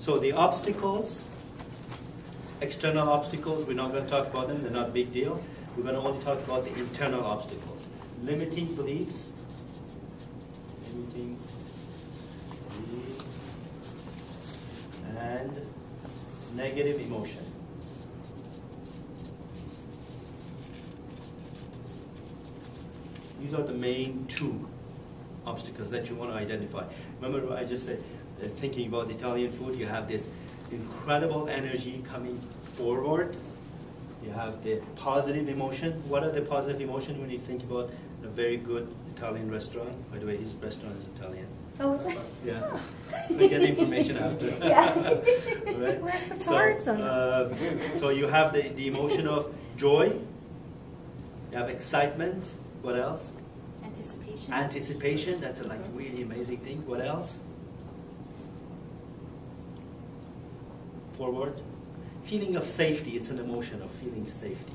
So the obstacles, external obstacles, we're not going to talk about them, they're not a big deal. We're going to only talk about the internal obstacles. Limiting beliefs, and negative emotion. These are the main two obstacles that you want to identify. Remember what I just said, thinking about Italian food, you have this incredible energy coming forward. You have the positive emotion. What are the positive emotions when you think about a very good Italian restaurant? By the way, his restaurant is Italian. Oh, is it? Yeah. We get the information after. Yeah. Right? Where's the cards on so you have the emotion of joy. You have excitement. What else? Anticipation. Anticipation. That's a like really amazing thing. What else? Forward. Feeling of safety. It's an emotion of feeling safety.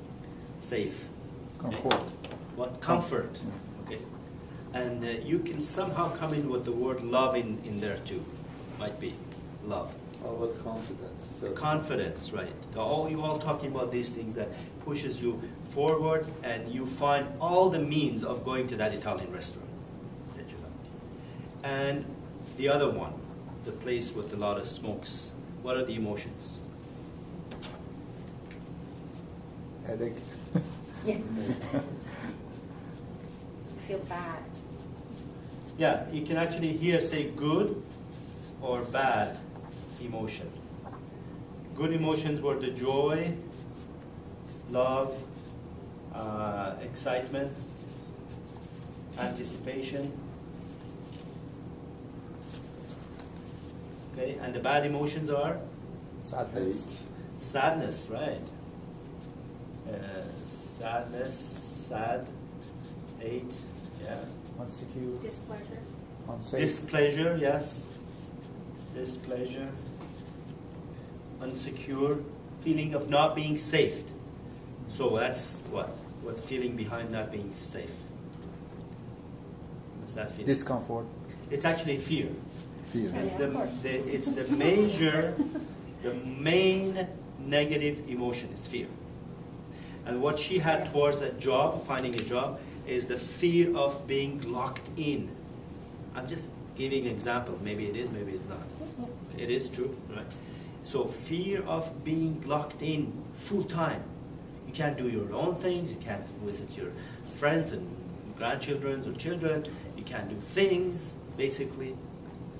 Safe. Comfort. What? Comfort. Okay. And you can somehow come in with the word love in there too. Might be love. How about confidence? So Confidence, right. You all talking about these things that pushes you forward, and you find all the means of going to that Italian restaurant that you like. And the other one, the place with a lot of smokes. What are the emotions? Headache. Yeah. Feel bad. Yeah, you can actually here say good or bad emotion. Good emotions were the joy, love, excitement, anticipation. Okay, and the bad emotions are? Sadness. Sadness, right. Sadness, sad, 8, yeah. Insecure. Displeasure. Unsafe. Displeasure, yes. Displeasure. Unsecure. Feeling of not being safe. So that's what? What's feeling behind not being safe? What's that feeling? Discomfort. It's actually fear. Fear. It's Yeah, of course. it's the major, the main negative emotion is fear. And what she had towards a job, finding a job, is the fear of being locked in. I'm just giving an example. Maybe it is, maybe it's not. It is true, right? So fear of being locked in full time. You can't do your own things. You can't visit your friends and grandchildren or children. You can't do things, basically.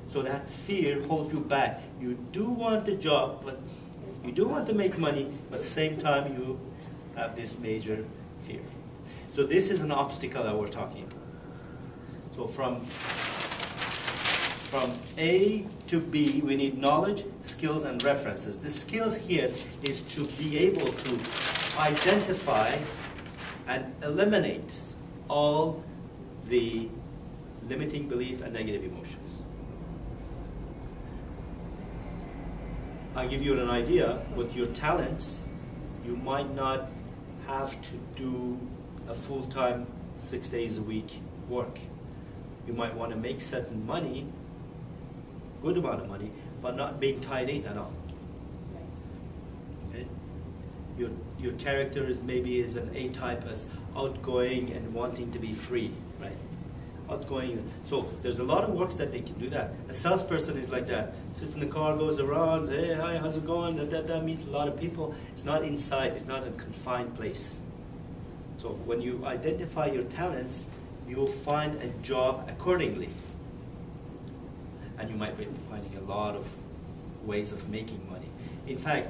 So that fear holds you back. You do want the job, but you do want to make money, but at the same time you have this major fear. So this is an obstacle that we're talking about. So from A to B, we need knowledge, skills, and references. The skills here is to be able to identify and eliminate all the limiting belief and negative emotions. I'll give you an idea. With your talents, you might not have to do a full-time 6 days a week work. You might want to make certain money, good amount of money, but not being tied in at all. Okay? Your character is maybe is an A-type, as outgoing and wanting to be free, right? Outgoing. So there's a lot of works that they can do that. A salesperson is like that. Sits in the car, goes around, says, hey, hi, how's it going? Meets a lot of people. It's not inside. It's not a confined place. So when you identify your talents, you'll find a job accordingly. And you might be finding a lot of ways of making money. In fact,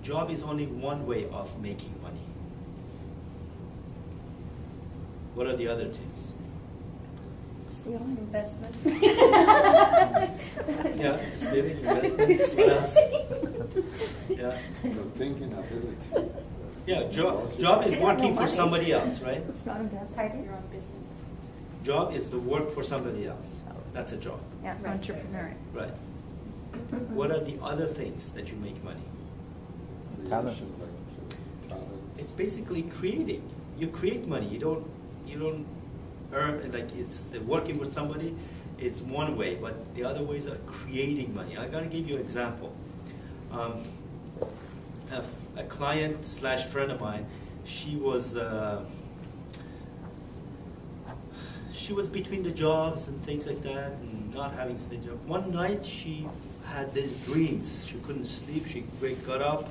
job is only one way of making money. What are the other things? Stealing investment. Yeah, stealing, investment, what else? Yeah. your thinking ability. Yeah, job is working for somebody else, right? It's not investment. Your own business. Job is the work for somebody else. That's a job, Yeah, Right. entrepreneur. right? What are the other things that you make money? Talent. Creation, like, talent. It's basically creating. You create money. You don't earn, like it's the working with somebody. It's one way, but the other ways are creating money. I gotta give you an example. A client slash friend of mine, she was between the jobs and things like that, and not having a steady job. One night she had these dreams. She couldn't sleep. She got up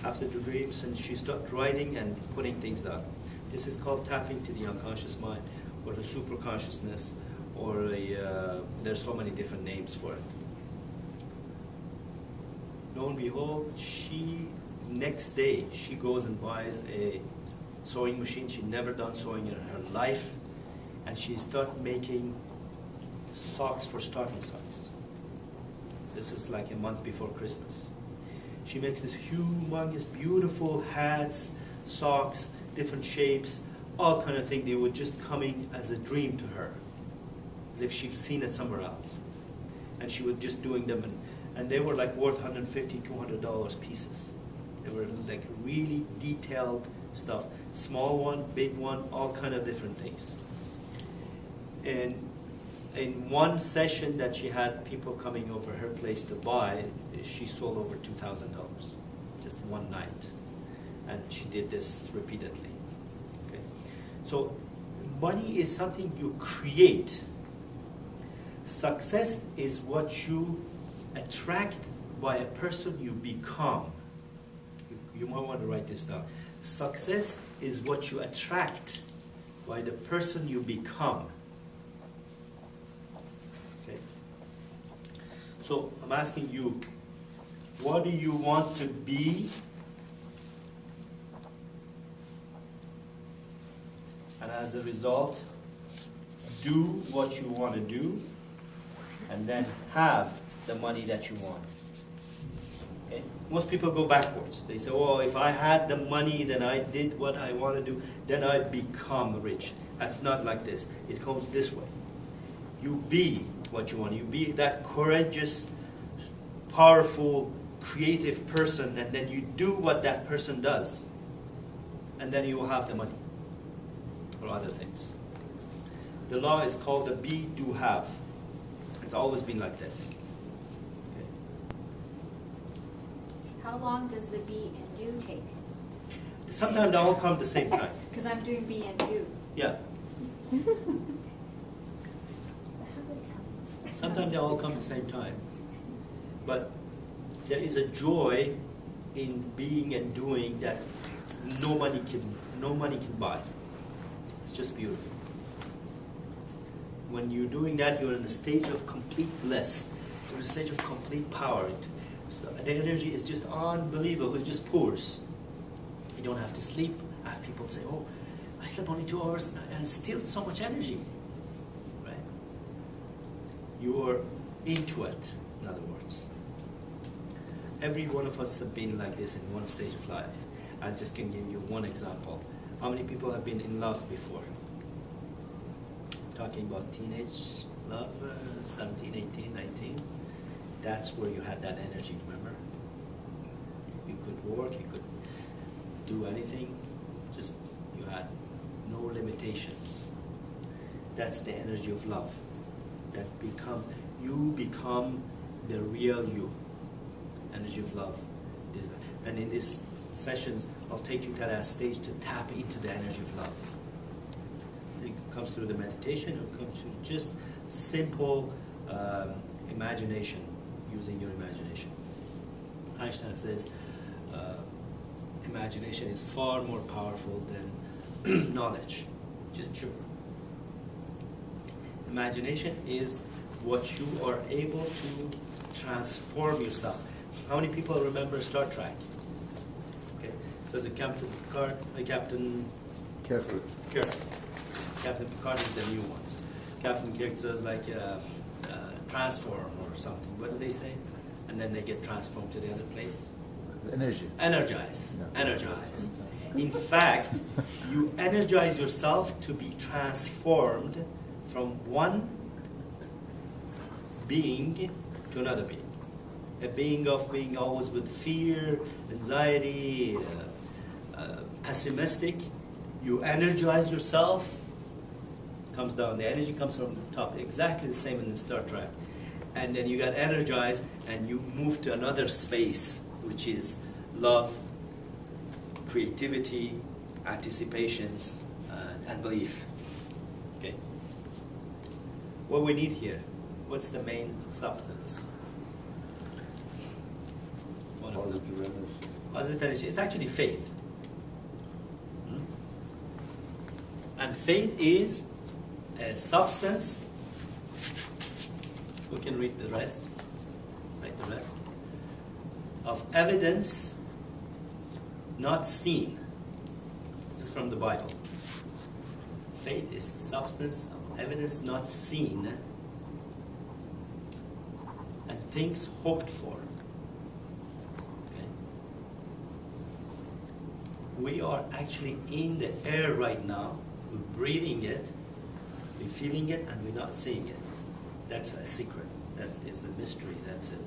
after the dreams and she started writing and putting things down. This is called tapping to the unconscious mind, or the super consciousness, or there's so many different names for it. Lo and behold, next day she goes and buys a sewing machine. She'd never done sewing in her life, and she started making socks for stocking socks. This is like a month before Christmas. She makes this humongous, beautiful hats, socks, different shapes, all kind of thing. They were just coming as a dream to her, as if she'd seen it somewhere else. And she was just doing them, and they were like worth $150, $200 pieces. They were like really detailed stuff. Small one, big one, all kind of different things. And in one session that she had people coming over her place to buy, she sold over $2,000, just one night. And she did this repeatedly. Okay? So money is something you create. Success is what you attract by a person you become. You might want to write this down. Success is what you attract by the person you become. Okay. So I'm asking you, what do you want to be? And as a result, do what you want to do, and then have the money that you want. Okay? Most people go backwards. They say, oh, if I had the money, then I did what I want to do, then I become rich. That's not like this. It comes this way. You be what you want. You be that courageous, powerful, creative person, and then you do what that person does. And then you will have the money. Or other things. The law is called the be, do, have. It's always been like this. Okay. How long does the be and do take? Sometimes they all come at the same time. Because I'm doing be and do. Yeah. Sometimes they all come at the same time. But there is a joy in being and doing that no money can buy. It's just beautiful. When you're doing that, you're in a stage of complete bliss. You're in a stage of complete power. So the energy is just unbelievable. It just pours. You don't have to sleep. I have people say, oh, I slept only 2 hours and it's still so much energy. Right? You're into it, in other words. Every one of us have been like this in one stage of life. I just can give you one example. How many people have been in love before? Talking about teenage love, 17, 18, 19. That's where you had that energy, remember? You could work, you could do anything, just you had no limitations. That's the energy of love. You become the real you. Energy of love. And in these sessions, I'll take you to that stage to tap into the energy of love. It comes through the meditation, it comes through just simple imagination, using your imagination. Einstein says imagination is far more powerful than knowledge, which is true. Imagination is what you are able to transform yourself. How many people remember Star Trek? Okay, so the Captain Picard, Captain Careful. Kirk. Captain Picard is the new ones. Captain Kirk says like transform or something. What do they say? And then they get transformed to the other place. Energy. Energize. Yeah. Energize. In fact, you energize yourself to be transformed from one being to another being. A being of being always with fear, anxiety, pessimistic. You energize yourself comes down. The energy comes from the top, exactly the same in the Star Trek. And then you got Energize, and you move to another space, which is love, creativity, anticipations, and belief. Okay. What we need here, what's the main substance? One of them. Positive energy. Positive energy. It's actually faith. Hmm? And faith is a substance. We can read the rest. Cite the rest. Of evidence not seen. This is from the Bible. Faith is substance of evidence not seen and things hoped for. Okay. We are actually in the air right now. We're breathing it, we're feeling it, and we're not seeing it. That's a secret. That is a mystery. That's it.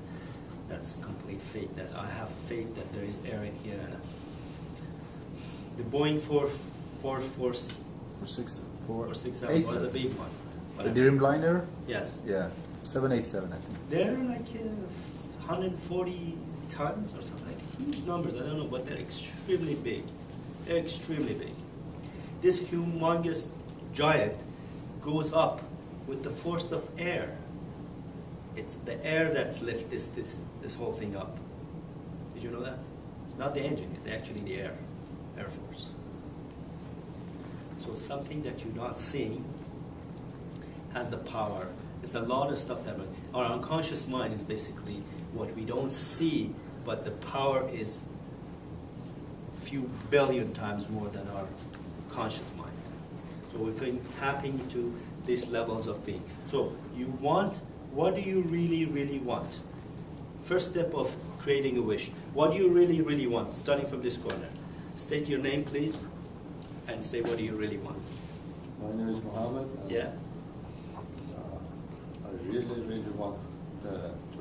That's complete faith. That I have faith that there is air in here. And the Boeing 467 was the big one. The Whatever. Dreamliner? Yes. Yeah, 787, I think. They're like 140 tons or something. Huge numbers. I don't know, but they're extremely big. Extremely big. This humongous giant goes up with the force of air. It's the air that's lifted this whole thing up. Did you know that? It's not the engine, it's actually the air force. So something that you're not seeing has the power. It's a lot of stuff that our unconscious mind is basically what we don't see, but the power is a few billion times more than our conscious mind. So we're going tapping into these levels of being. So you want, what do you really, really want? First step of creating a wish. What do you really, really want? Starting from this corner. State your name, please, and say what do you really want. My name is Mohammed. And, Yeah? I really, really want to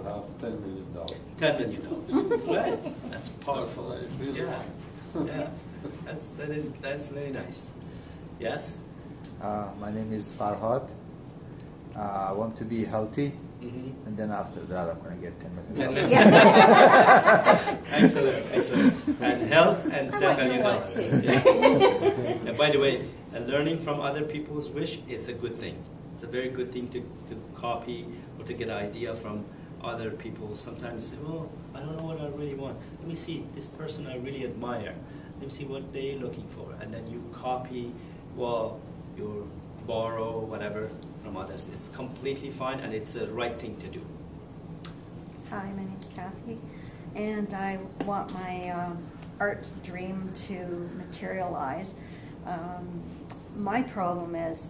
have $10 million. $10 million. Right. That's powerful. That's what I really Yeah. want. Yeah. That's very nice. Yes? My name is Farhad. I want to be healthy, Mm-hmm. and then after that, I'm going to get 10 million. 10 million. Excellent, excellent. And health and $10 million. Yeah. And by the way, learning from other people's wish is a good thing. It's a very good thing to copy or to get an idea from other people. Sometimes you say, oh, I don't know what I really want. Let me see this person I really admire. Let me see what they're looking for. And then you copy, well, you borrow whatever from others. It's completely fine and it's the right thing to do. Hi, my name's Kathy, and I want my art dream to materialize. My problem is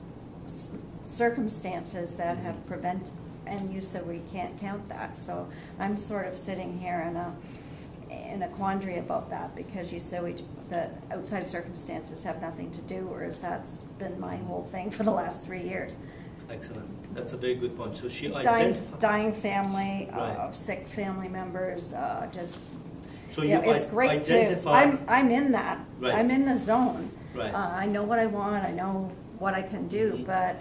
circumstances that have prevented, and you said we can't count that, so I'm sort of sitting here in a quandary about that, because you said that outside circumstances have nothing to do, whereas that's been my whole thing for the last 3 years. Excellent. That's a very good point. So she Dying family, Right. sick family members, just. So Yeah, you it's great to. identify. I'm in that. Right. I'm in the zone. Right. I know what I want. I know what I can do. Mhm.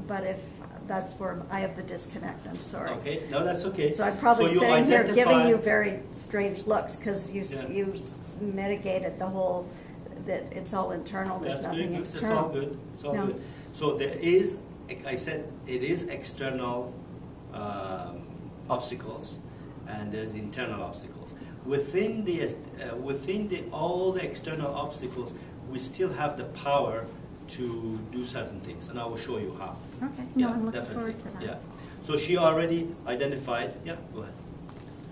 But if that's where I have the disconnect, I'm sorry. Okay, no, that's okay. So I'm probably So you sitting here giving identify- you very strange looks because you Yeah. you mitigated the whole that it's all internal. There's That's very nothing good. external. That's all good. It's all No. good. So there is, like I said, it is external obstacles, and there's internal obstacles. Within all the external obstacles, we still have the power to do certain things, and I will show you how. Okay. No, Yeah, I'm looking definitely. forward to that. Yeah. So she already identified. Yeah, go ahead.